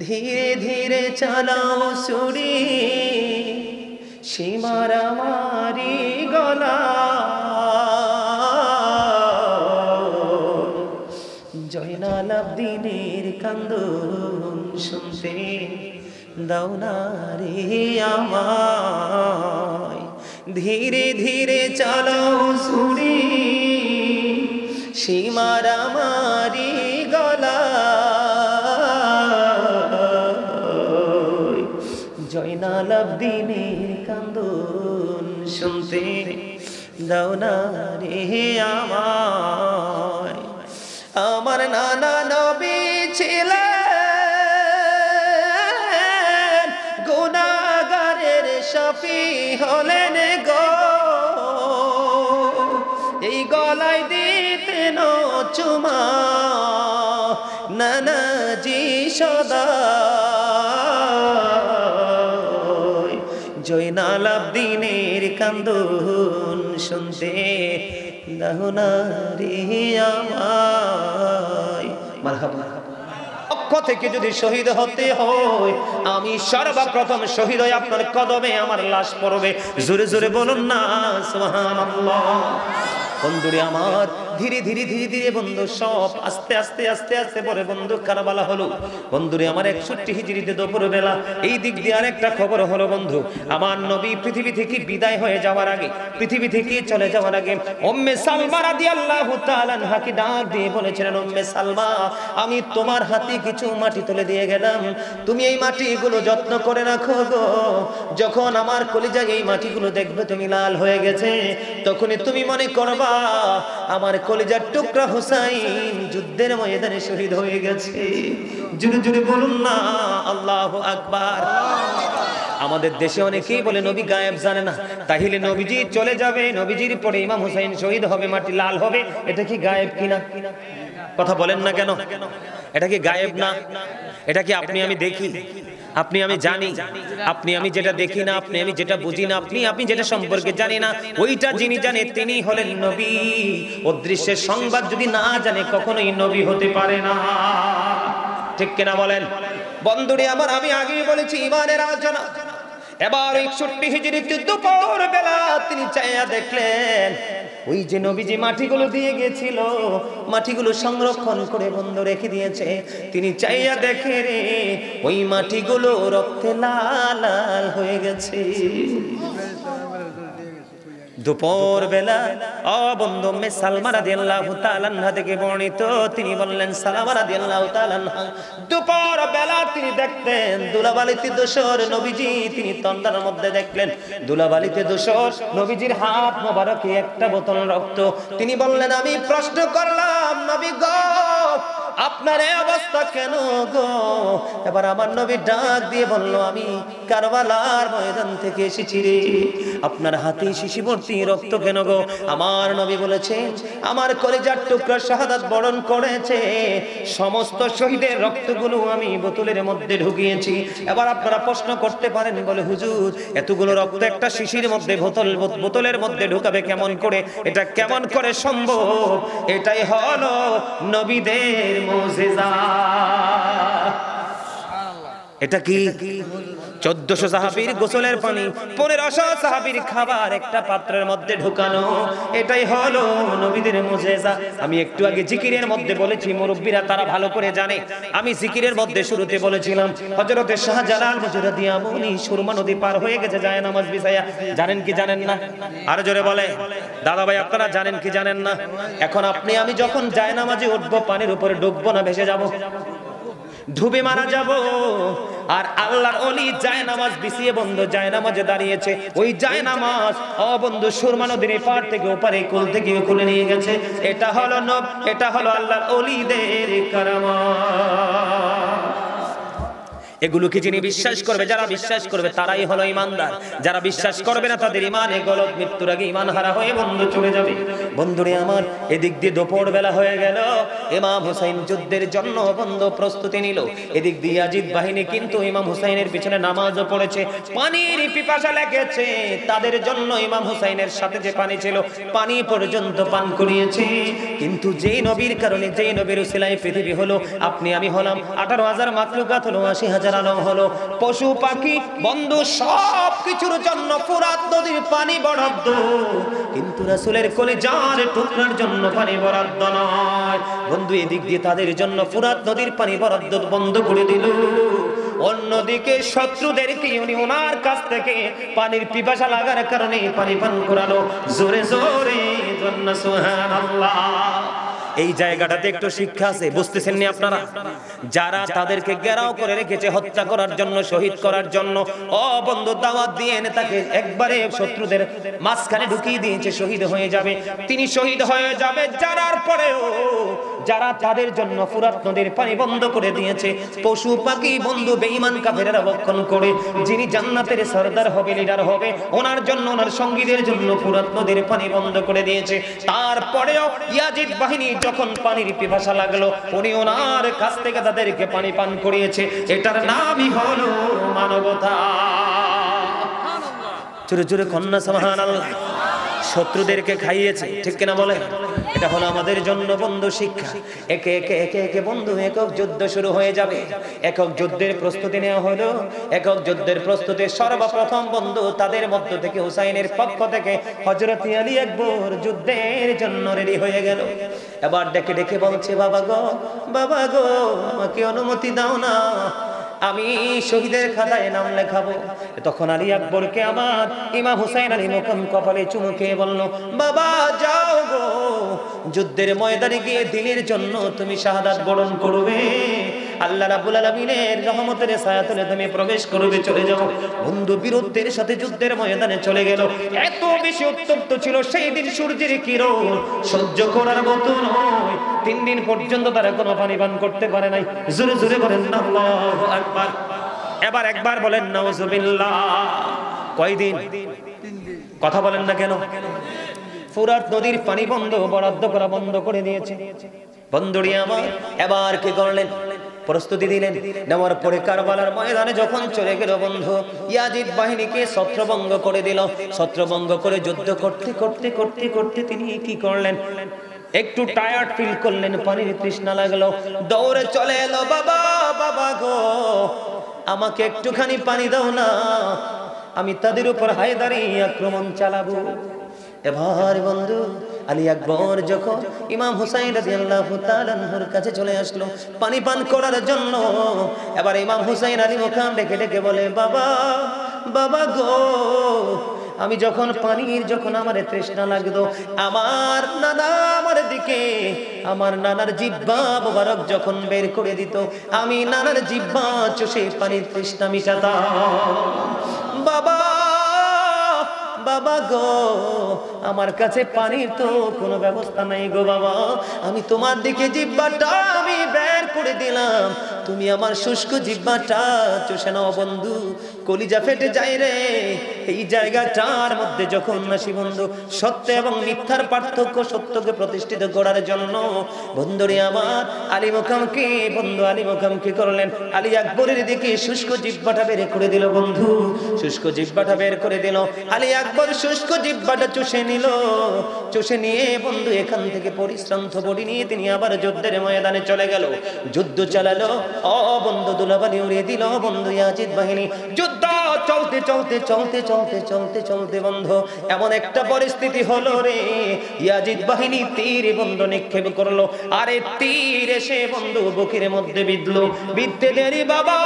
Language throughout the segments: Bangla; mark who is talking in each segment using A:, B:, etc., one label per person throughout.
A: ধীরে ধীরে চালাও ছুরি সীমারামারি গলা জয়নাল আবদিনের কান্দন শুনতে দাও না রে আমায় ধীরে ধীরে চালাও ছুরি সীমারামারি গলা জয়নাল আবদিনের কান্দন শুনতে দাও না রে আমায় আমার নানা নবী ছিলেন গুনাহগারের শাফি হলেন গো এই গলায় দিতেন চুমা নানাজি সদা জয়নাল আবদিনের কান্দন শুনতে দাও না রে আমায় মারহাবা পক্ষ থেকে যদি শহীদ হতে হয় আমি সর্বপ্রথম শহীদ হয়ে আপনার কদমে আমার লাশ পড়বে জোরে জোরে বলুন না সুবহানাল্লাহ বন্ধুরে আমার ধীরে ধীরে ধীরে ধীরে বন্ধু সব আস্তে আস্তে আস্তে আস্তে পরে বন্ধু কারবালা হলো বন্ধুরে আমার 61 হিজরিতে দুপুর বেলা এই দিক দিয়ে আরেকটা খবর হলো বন্ধু আমার নবী পৃথিবী থেকে বিদায় হয়ে যাওয়ার আগে পৃথিবী থেকে চলে যাওয়ার আগে উম্মে সালমা রাদিয়াল্লাহু তাআলা আনহাকে ডাক দিয়ে বলেছিলেন উম্মে সালমা আমি তোমার হাতে কিছু মাটি তুলে দিয়ে গেলাম তুমি এই মাটিগুলো যত্ন করে রাখো গো যখন আমার কলিজায় এই মাটিগুলো দেখবে তুমি লাল হয়ে গেছে তখনই তুমি মনে করবা আমার কলিজার টুকরা হুসাইন যুদ্ধের ময়দানে শহীদ হয়ে গেছে জোরে জোরে বলুন না আল্লাহু আকবার আমাদের দেশে অনেকেই বলে নবী গায়েব জানে না তাহলে নবীজি চলে যাবে নবীজির পরে ইমাম হুসাইন শহীদ হবে মাটি লাল হবে এটা কি গায়েব কিনা কথা বলেন না কেন এটা কি গায়েব না এটা কি আপনি আমি দেখি আপনি আমি জানি আপনি আমি যেটা দেখি না আপনি আমি যেটা বুঝি না আপনি যেটা সম্পর্কে জানি না ওইটা যিনি জানে তিনি হলেন নবী অদৃশ্যের সংবাদ যদি না জানে কখনোই নবী হতে পারে না ঠিক কিনা বলেন বন্ধুরে আমার আমি আগেই বলেছি ঈমানের আলোচনা এবার 61 হিজরিতে দুপুর বেলা তিনি চাইয়া দেখলেন ওই যে নবীজি মাটিগুলো দিয়ে গিয়েছিল মাটিগুলো সংরক্ষণ করে বন্ধ রেখে দিয়েছে তিনি চাইয়া দেখে রে ওই মাটিগুলো রক্তে লাল লাল হয়ে গেছে দুপুর বেলা বন্ধু উম্মে সালমা রাদিয়াল্লাহু তাআলা আনহা থেকে বর্ণিত তিনি বললেন সালমা রাদিয়াল্লাহু তাআলা আনহা দুপুর বেলা তিনি দেখতেন দুলাবালিতে দোসর নবীজি তিনি তন্দার মধ্যে দেখলেন দুলাবালিতে দোসর নবীজির হাত মোবারকে একটা বোতল রক্ত তিনি বললেন আমি প্রশ্ন করলাম নবী গো আপনার এই অবস্থা কেন গো এবার আমার নবী ডাক দিয়ে বলল আমি কারবালার ময়দান থেকে এসেছি রে আপনার হাতে শিশি ভর্তি রক্ত কেন গো আমার নবী বলেছেন আমার কলিজার টুকরা শাহাদাত বরণ করেছে সমস্ত শহীদের রক্তগুলো আমি বোতলের মধ্যে ঢুকিয়েছি এবার আপনারা প্রশ্ন করতে পারেন বলে হুজুর এতগুলো রক্ত একটা শিশির মধ্যে বোতলের মধ্যে ঢুকাবে কেমন করে এটা কেমন করে সম্ভব এটাই হলো নবীদের মুজিজা এটা কি 1400 সাহাবীর গোসলের পানি 1500 সাহাবীর খাবার একটা পাত্রের মধ্যে ঢুকানো এটাই হলো নবীদের মুজিজা আমি একটু আগে জিকিরের মধ্যে বলেছি মুরব্বিরা তারা ভালো করে জানে আমি জিকিরের মধ্যে শুরুতে বলেছিলাম হযরতে শাহজালাল মুজরাদিয়ামুনি সুরমা নদী পার হয়ে গেছে যায় নামাজ বিছায়া জানেন কি জানেন না আর জোরে বলে দাদা ভাই আপনারা জানেন কি জানেন না এখন আপনি আমি যখন যায় নামাজে উঠবো পানির উপরে ডুববো না ভেসে যাব ডুবে মারা যাব আর আল্লাহর ওলি যায় নামাজ বিছিয়ে বন্ধু যায় নামাজে দাঁড়িয়েছে ওই যায় নামাজ বন্ধু সুরমা নদীর পার থেকে ওপারে কোল থেকে খুলে নিয়ে গেছে এটা হলো আল্লাহর ওলিদের কারামাত এগুলোকে যিনি বিশ্বাস করবে, যারা বিশ্বাস করবে তারাই হলো ইমানদার। যারা বিশ্বাস করবে না তাদের ইমানে গলত, মৃত্যুর আগে ইমান হারা হয়ে বন্ধু চলে যাবে। বন্ধুরে আমার, এদিক দিয়ে দুপুর বেলা হয়ে গেল, ইমাম হুসাইন যুদ্ধের জন্য বন্ধু প্রস্তুতি নিল। এদিক দিয়ে ইয়াজিদ বাহিনী কিন্তু ইমাম হুসাইনের পিছনে নামাজও পড়েছে, পানির পিপাসা লেগেছে তাদের জন্য। ইমাম হুসাইনের সাথে যে পানি ছিল পানি পর্যন্ত পান করিয়েছে। কিন্তু যেই নবীর কারণে, যেই নবীর উসিলায় পৃথিবী হলো, আপনি আমি হলাম, 18,000 মাখলুকাত হলো, 80,000 আলম হলো, পশু পাখি বন্ধু সব কিছুর জন্য ফুরাত নদীর পানি বরাদ্দ, কিন্তু রাসূলের কলিজার টুকরার জন্য পানি বরাদ্দ নয়। বন্ধু এদিক দিয়ে তাদের জন্য ফুরাত নদীর পানি বরাদ্দ বন্ধ করে দিল। অন্যদিকে শত্রুদেরকে উনি ওনার কাছ থেকে পানির পিপাসা লাগার কারণে পানি পান করালো। জোরে জোরে সুবহানাল্লাহ। এই জায়গাটাতে একটু শিক্ষা আছে, বুঝতেছেন নি আপনারা? যারা তাদেরকে ঘেরাও করে রেখেছে হত্যা করার জন্য, শহীদ করার জন্য, ও বন্ধু দাওয়াত দিয়ে এনে তাকে একবারে শত্রুদের মাঝখানে ঢুকিয়ে দিয়েছে, শহীদ হয়ে যাবে, তিনি শহীদ হয়ে যাবে। জানার পরেও যারা তাদের জন্য ফুরাত নদীর পানি বন্ধ করে দিয়েছে, পশু পাখি বন্ধু বেঈমান কাফেররা ভক্ষণ করে, যিনি জান্নাতের সরদার হবে, লিডার হবে, ওনার জন্য, ওনার সঙ্গীদের জন্য ফুরাত নদীর পানি বন্ধ করে দিয়েছে। তারপরেও ইয়াজিদ বাহিনী যখন পানির পিপাসা লাগলো, উনি ওনার কাছ থেকে তাদেরকে পানি পান করিয়েছে। এটার নামই হলো মানবতা। জোরে জোরে কন্যা সুবহানাল্লাহ। শত্রুদেরকে খাইয়েছে, ঠিক কিনা বলে? এটা হলো আমাদের জন্য বন্ধু শিক্ষা। একে একে একে একে বন্ধু একক যুদ্ধ শুরু হয়ে যাবে। একক যুদ্ধের প্রস্তুতি নেওয়া হলো। একক যুদ্ধের প্রস্তুতি সর্বপ্রথম বন্ধু তাদের মধ্য থেকে হুসাইনের পক্ষ থেকে হযরত আলী আকবর যুদ্ধের জন্য রেডি হয়ে গেল। এবার ডেকে ডেকে বলছে, বাবা গো, বাবা গো, আমাকে অনুমতি দাও না, আমি শহীদের খাতায় নাম লেখাবো। তখন আলী আকবরকে আমার ইমাম হুসাইন আলী মুকাম কপালে চুমু খেয়ে বলল, বাবা যাও গো, যুদ্ধের ময়দানে গিয়ে দিনের জন্য তুমি শাহাদাত বরণ করবে, আল্লাহ রাব্বুল আলামিনের রহমতের ছায়াতলে তুমি প্রবেশ করবে, চলে যাও। বন্ধু বীরত্বের সাথে যুদ্ধের ময়দানে চলে গেল। এত বেশি উত্তপ্ত ছিল সেই দিন, সূর্যের কিরণ সহ্য করার মতো নয়। 3 দিন পর্যন্ত তারা কোনো পানি পান করতে পারে নাই। জোরে জোরে বলেন আল্লাহু আকবার। এবার একবার বলেন নাউজুবিল্লাহ। কয়দিন? 3 দিন। কথা বলেন না কেন? ফুরাত নদীর পানি বন্ধ, বরাদ্দ করা বন্ধ করে দিয়েছে। বন্ধুরি আমার, এবার কি করলেন? প্রস্তুতি দিলেন। নেওয়ার পরে কারবালার ময়দানে যখন চলে গেল বন্ধু, ইয়াজিদ বাহিনীকে ছত্রভঙ্গ করে দিল। ছত্রভঙ্গ করে যুদ্ধ করতে করতে করতে করতে তিনি কি করলেন? একটু টায়ার্ড ফিল করলেন, পানির তৃষ্ণা লাগলো, দৌড়ে চলে এলো, বাবা, বাবা গো, আমাকে একটুখানি পানি দাও না, আমি তাদের উপর হায়দারি আক্রমণ চালাবো। এবার বন্ধু আলী আকবর যখন ইমাম হুসাইন রাদিয়াল্লাহু তাআলা আনহুর কাছে চলে আসলো পানি পান করার জন্য, এবার ইমাম হুসাইন আলী মুকাম ডেকে ডেকে বলে, বাবা, বাবা গো, আমি যখন পানির যখন আমার তৃষ্ণা লাগতো, আমার নানা আমার দিকে, আমার নানার জিহ্বা মোবারক যখন বের করে দিত, আমি নানার জিহ্বা চষে পানির তৃষ্ণা মিটাতাম। বাবা, বাবা গো, আমার কাছে পানির তো কোনো ব্যবস্থা নাই গো বাবা, আমি তোমার দিকে জিহ্বাটা আমি বের করে দিলাম, তুমি আমার শুষ্ক জিহ্বাটা চষে নাও। বন্ধু কলিজা ফেটে যায় রে এই জায়গাটার মধ্যে যখন আসি বন্ধু। সত্য এবং মিথ্যার পার্থক্য, সত্যকে প্রতিষ্ঠিত করার জন্য বন্ধুরে আমার আলী মুকামকে, বন্ধু আলী মুকাম কি করলেন? আলী আকবরের দিকে শুষ্ক জিহ্বাটা বের করে দিল। বন্ধু শুষ্ক জিহ্বাটা বের করে দিল, আলী আকবর শুষ্ক জিহ্বাটা চুষে নিল। চুষে নিয়ে বন্ধু এখান থেকে পরিশ্রান্ত বডি নিয়ে তিনি আবার যুদ্ধের ময়দানে চলে গেল। যুদ্ধ চালালো, ও বন্ধু দুলাবালি উড়িয়ে দিল বন্ধু ইয়াজিদ বাহিনী। যুদ্ধ চলতে চলতে চলতে চলতে চলতে চলতে বন্ধু এমন একটা পরিস্থিতি হলো রে, ইয়াজিদ বাহিনী তীর বন্ধু নিক্ষেপ করলো, আরে তীর এসে বন্ধু বুকের মধ্যে বিঁধলো। বিঁধতে দেরি, বাবা,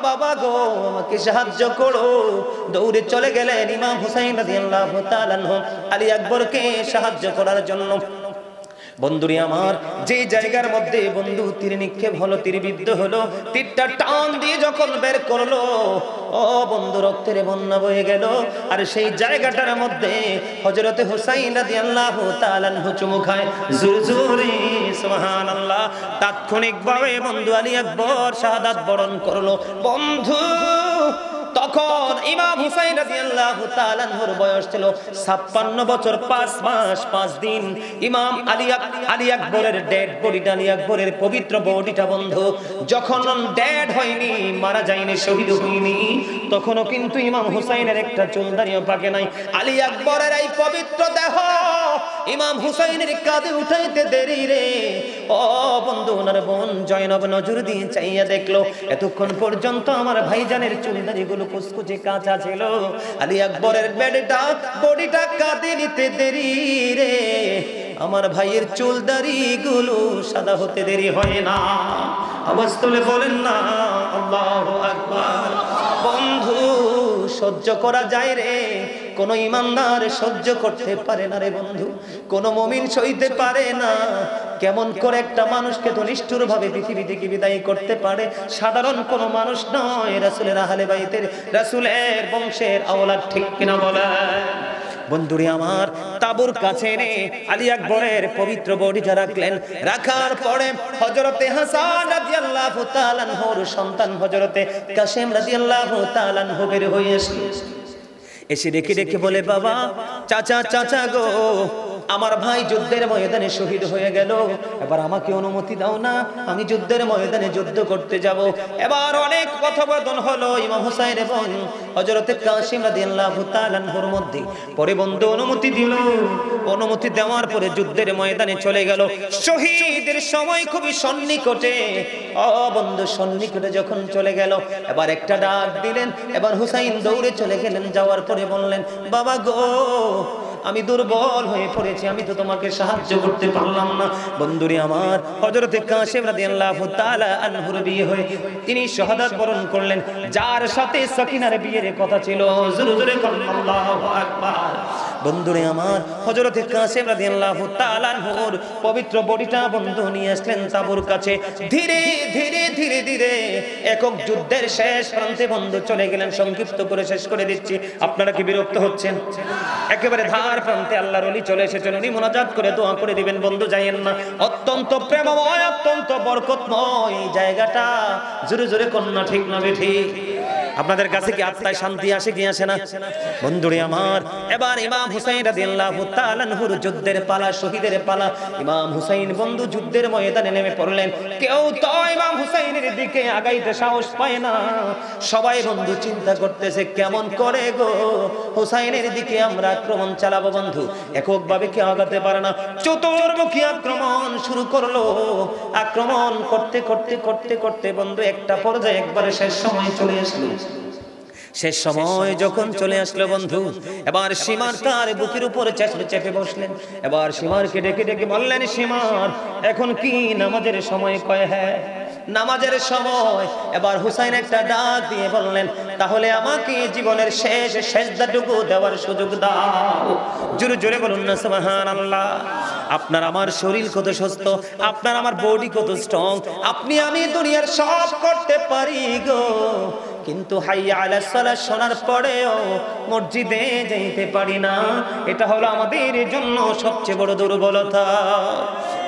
A: বাবা গো, আমাকে সাহায্য করো। দৌড়ে চলে গেলেন ইমাম হুসাইন রাদিয়াল্লাহু তাআলা আনহু আলী আকবরকে সাহায্য করার জন্য। বন্ধুরি আমার, যে জায়গার মধ্যে বন্ধু তীর নিক্ষেপ হলো, তীরবিদ্ধ হলো, তীরটা টান দিয়ে যখন বের করলো, ও বন্ধু রক্তের বন্যা বয়ে গেল। আর সেই জায়গাটার মধ্যে হযরতে হুসাইন রাদিয়াল্লাহু তাআলা আনহু চুমু খায় জোরে জোরে সুবহানাল্লাহ। তাৎক্ষণিকভাবে বন্ধু আলী আকবর শাহাদাত বরণ করলো। বন্ধু তখন ইমাম হুসাইন রাদিয়াল্লাহু তাআলা আনহুর বয়স ছিল 56 বছর 5 মাস 5 দিন। ইমাম আলী আকবরের ডেড বডিটা, আলী আকবরের পবিত্র বডিটা বন্ধু যখন ডেড হয়নি, মারা যায়নি, শহীদ হয়নি, তখনও কিন্তু ইমাম হুসাইনের একটা চুলদারিও পাকে নাই। আলী আকবরের এই পবিত্র দেহ ইমাম হুসাইনের কাঁধে উঠাইতে দেরি রে। ও বন্ধু, ওনার বোন জয়নব নজর দিয়ে চাইয়া দেখলো, এতক্ষণ পর্যন্ত আমার ভাইজানের চুলদারিগুলো কুচকুচে কাঁচা ছিল, আলী আকবরের বডিটা কাঁধে নিতে দেরি রে, আমার ভাইয়ের চুলদারি গুলো সাদা হতে দেরি হয় না। আওয়াজ তুলে বলেন না আল্লাহু আকবার। বন্ধু সহ্য করা যায় রে, কোন ইমানদার সহ্য করতে পারে না রে বন্ধু, কোন মুমিন সইতে পারে না। কেমন করে একটা মানুষকে তো নিষ্ঠুর ভাবে পৃথিবী থেকে বিদায় করতে পারে, সাধারণ কোন মানুষ নয়, রাসূলের আহলে বাইতের, রাসূলের বংশের আওলাদ, ঠিক কিনা বলে? বন্ধুরে আমার, তাবুর কাছে এনে আলী আকবরের পবিত্র বডিটা রাখলেন। রাখার পরে হযরতে হাসান রাদিয়াল্লাহু তাআলা আনহুর সন্তান হযরতে কাসেম রাদিয়াল্লাহু তাআলা আনহু বের হয়ে এসে দেখে দেখে বলে, বাবা, চাচা গো, আমার ভাই যুদ্ধের ময়দানে শহীদ হয়ে গেল, এবার আমাকে অনুমতি দাও না, আমি যুদ্ধের ময়দানে যুদ্ধ করতে যাব। এবার অনেক কথোপকথন হলো ইমাম হুসাইন এবং হযরতে কাসেম রাদিয়াল্লাহু তাআলা আনহুর মধ্যে। পরে বন্ধু অনুমতি দিল, অনুমতি দেওয়ার পরে যুদ্ধের ময়দানে চলে গেল। শহীদের সময় খুবই সন্নিকটে, ও বন্ধু সন্নিকটে যখন চলে গেল, এবার একটা ডাক দিলেন, এবার হুসাইন দৌড়ে চলে গেলেন। যাওয়ার পরে বললেন, বাবা গো, আমি দুর্বল হয়ে পড়েছি, আমি তো তোমাকে সাহায্য করতে পারলাম না। বন্ধুরে আমার, হযরতে কাসেম রাদিয়াল্লাহু তাআলা আনহুর বিয়ে হয়ে তিনি শাহাদাত বরণ করলেন, যার সাথে সাকিনার বিয়ের কথা ছিল। জোরে জোরে আল্লাহু আকবার। বন্ধুরে আমার, হযরতে কাসেম রাদিয়াল্লাহু তাআলা আনহুর পবিত্র বডিটা বন্ধু নিয়ে আসলেন তাবুর কাছে। ধীরে ধীরে একক যুদ্ধের শেষ প্রান্তে বন্ধু চলে গেলেন। সংক্ষিপ্ত করে শেষ করে দিচ্ছি, আপনারা কি বিরক্ত হচ্ছেন? একেবারে ধার প্রান্তে আল্লাহর ওলি চলে এসেছেন, উনি মুনাজাত করে দোয়া করে দিবেন। বন্ধু যাইয়েন না, অত্যন্ত প্রেমময়, অত্যন্ত বরকতময় এই জায়গাটা। জোরে জোরে কন্যা, ঠিক না বেঠিক? আপনাদের কাছে কি আত্মায় শান্তি আসে কি আসে না? বন্ধুরে আমার, এবার ইমাম হুসাইন রাদিয়াল্লাহু তাআলা আনহুর যুদ্ধের পালা, শহীদের পালা। ইমাম হুসাইন বন্ধু যুদ্ধের ময়দানে নেমে পড়লেন। কেউ তো ইমাম হুসাইনের দিকে আগাইতে সাহস পায় না। সবাই বন্ধু চিন্তা করতেছে, কেমন করে গো হুসাইনের দিকে আমরা আক্রমণ চালাবো। বন্ধু এককভাবে কেউ আগাতে পারে না, চতুর্মুখী আক্রমণ শুরু করলো। আক্রমণ করতে করতে করতে করতে বন্ধু একটা পর্যায়ে একবারে শেষ সময় চলে আসলো। শেষ সময় যখন চলে আসলো বন্ধু, এবার সীমার তার বুকের উপরে চেপে বসলেন। এবার সীমারকে ডেকে ডেকে বললেন, সীমার, এখন কি নামাজের সময়? কয় হ্যাঁ, নামাজের সময়। এবার হুসাইন একটা ডাক দিয়ে বললেন, তাহলে আমাকে জীবনের শেষ সেজদাটুকু দেওয়ার সুযোগ দাও। জোরে জোরে বলুন না সুবহানাল্লাহ। আপনার আমার শরীর কত সুস্থ, আপনার আমার বডি কত স্ট্রং, আপনি আমি দুনিয়ার সব করতে পারি গো, কিন্তু হাইয়া আলাস সালাত শোনার পরেও মসজিদে যেতে পারি না। এটা হলো আমাদের জন্য সবচেয়ে বড় দুর্বলতা।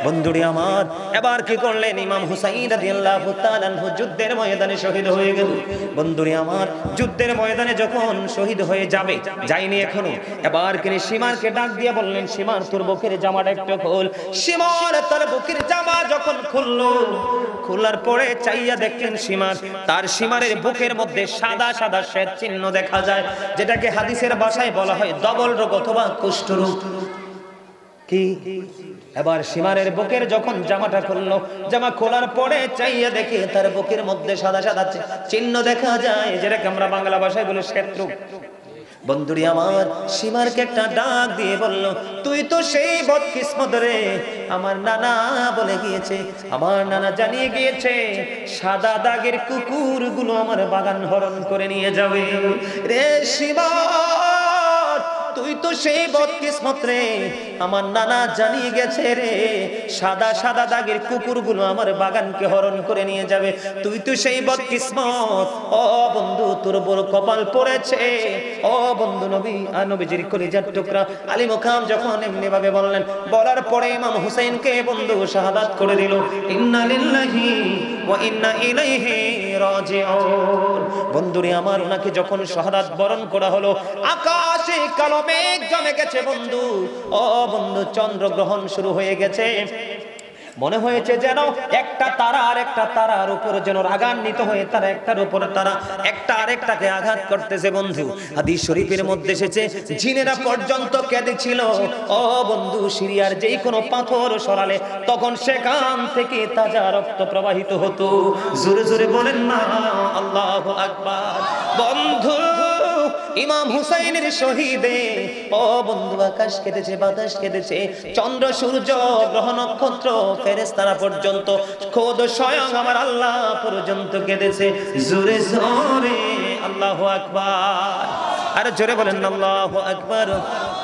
A: বন্ধুরে আমার, এবার কি করলেন? ইমাম হুসাইন রাদিয়াল্লাহু তাআলা আনহু যুদ্ধের ময়দানে শহীদ হয়ে গেল। বন্ধুরে আমার, যুদ্ধের ময়দানে যখন শহীদ হয়ে যাবে, যায়নি এখনো, এবার তিনি সীমারকে ডাক দিয়ে বললেন, সীমার, তোর বুকের জামাটা একটু খোল। সীমার তার বুকের জামা যখন খুললো, খোলার পরে চাইয়া দেখলেন তার সীমারের বুকের মধ্যে সাদা সাদা শ্বেত চিহ্ন দেখা যায়, যেটাকে হাদিসের ভাষায় বলা হয় ডবল রোগ অথবা কুষ্ঠরোগ। কি? এবার সীমারের বুকের যখন জামাটা খুললো, জামা খোলার পরে চাইয়া দেখে তার বুকের মধ্যে সাদা সাদা চিহ্ন দেখা যায়, যেটাকে আমরা বাংলা ভাষায় বলি শ্বেতরোগ। বন্ধুরি আমার, সীমারকে একটা ডাক দিয়ে বলল, তুই তো সেই বদকিসমত রে, আমার নানা বলে গিয়েছে, আমার নানা জানিয়ে গিয়েছে, সাদা দাগের কুকুরগুলো আমার বাগান হরণ করে নিয়ে যাবে রে। সীমার, তুই তো সেই বদকিসমত রে, আমার নানা জানিয়ে গেছে রে, সাদা সাদা দাগের কুকুরগুলো আমার বাগানকে হরণ করে নিয়ে যাবে। তুই তো সেই বদকিসমত। ও বন্ধু, তোর বড় কপাল পড়েছে। ও বন্ধু, নবীজির কলিজার টুকরা আলী মুকাম যখন এমনি ভাবে বললেন, বলার পরে ইমাম হুসাইনকে বন্ধু শাহাদাত করে দিল। ইন্না লিল্লাহি ওয়া ইন্না ইলাইহি রাজিউন। বন্ধুরে আমার, ওনাকে যখন শাহাদাত বরণ করা হলো, আকাশে কালো মেঘ জমে গেছে বন্ধু। ও বন্ধু, চন্দ্রগ্রহণ শুরু হয়ে গেছে। মনে হয়েছে যেন একটা তারা আর একটা তারার উপর যেন রাগান্বিত হয়ে তারা একটার উপর তারা একটা আরেকটাকে আঘাত করতেছে বন্ধু। হাদিস শরীফের মধ্যে এসেছে, জিনেরা পর্যন্ত কেঁদেছিল। ও বন্ধু, সিরিয়ার যেই কোনো পাথর সরালে তখন সেখান থেকে তাজা রক্ত প্রবাহিত হতো। জোরে জোরে বলেন না আল্লাহু আকবার। বন্ধু, ইমাম হুসাইনের শহীদে ও বন্ধু, আকাশ কেঁদেছে, বাতাস কেঁদেছে, চন্দ্র সূর্য গ্রহ নক্ষত্র ফেরেশতারা পর্যন্ত, খোদ স্বয়ং আমার আল্লাহ পর্যন্ত কেঁদেছে। জোরে জোরে আল্লাহু আকবার। আরে জোরে বলেন আল্লাহু আকবার।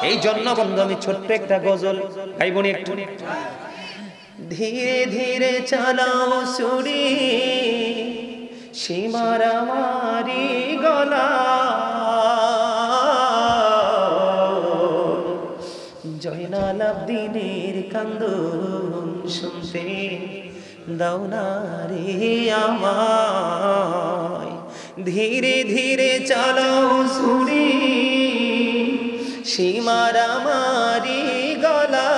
A: এই জন্য বন্ধু আমি ছোট্ট একটা গজল গাইবনি একটু। ধীরে ধীরে চালাও ছুরি, সীমার আমারি গলা, জয়নাল আবদিনের কান্দন শুনতে দাও না রে আমায়। ধীরে ধীরে চালাও ছুরি, সীমার আমারি গলা,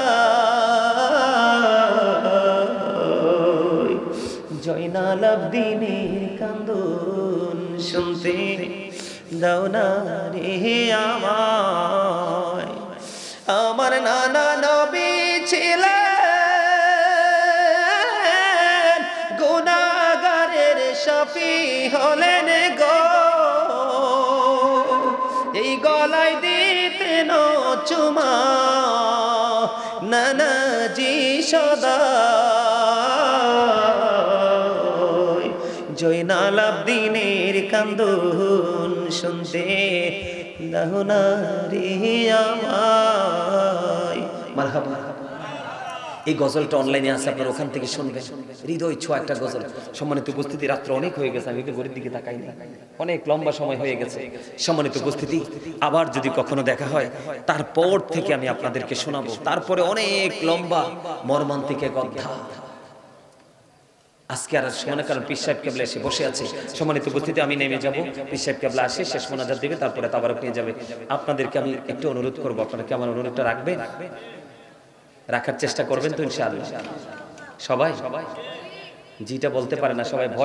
A: জয়নাল আবদিনের কান্দন শুনতে দাও না রে আমায়। আমার নানা নবী ছিলেন, গুনাহগারের শাফি হলেন গো, এই গলায় দিতেন চুমা নানাজি সদা, জয়নাল আবদিনের কান্দন শুনতে দাও না রে আমায়। মারহাবা। এই গজলটা অনলাইনে আছে, আপনারা ওখান থেকে শুনবেন। হৃদয় ছোঁয়া একটা গজল। সম্মানিত উপস্থিতি, রাত্র অনেক হয়ে গেছে, আমি তো ঘড়ির দিকে তাকাইনি, অনেক লম্বা সময় হয়ে গেছে। সম্মানিত উপস্থিতি, আবার যদি কখনো দেখা হয় তারপর থেকে আমি আপনাদেরকে শোনাবো। তারপরে অনেক লম্বা মর্মান্তিক এক অধ্যায়। আজকে আর মনে করেন পীর সাহেব কেবলা এসে বসে আছে। সম্মানিত উপস্থিতি, আমি নেমে যাব, পীর সাহেব কেবলা আসে, শেষ মোনাজাত দিবে, তারপরে তাবারক নিয়ে যাবে। আপনাদেরকে আমি একটু অনুরোধ করবো, আপনারা কি আমার অনুরোধটা রাখবেন? রাখার চেষ্টা করবেন তো ইনশাআল্লাহ? সবাই জিটা বলতে পারে না, সবাই ভয়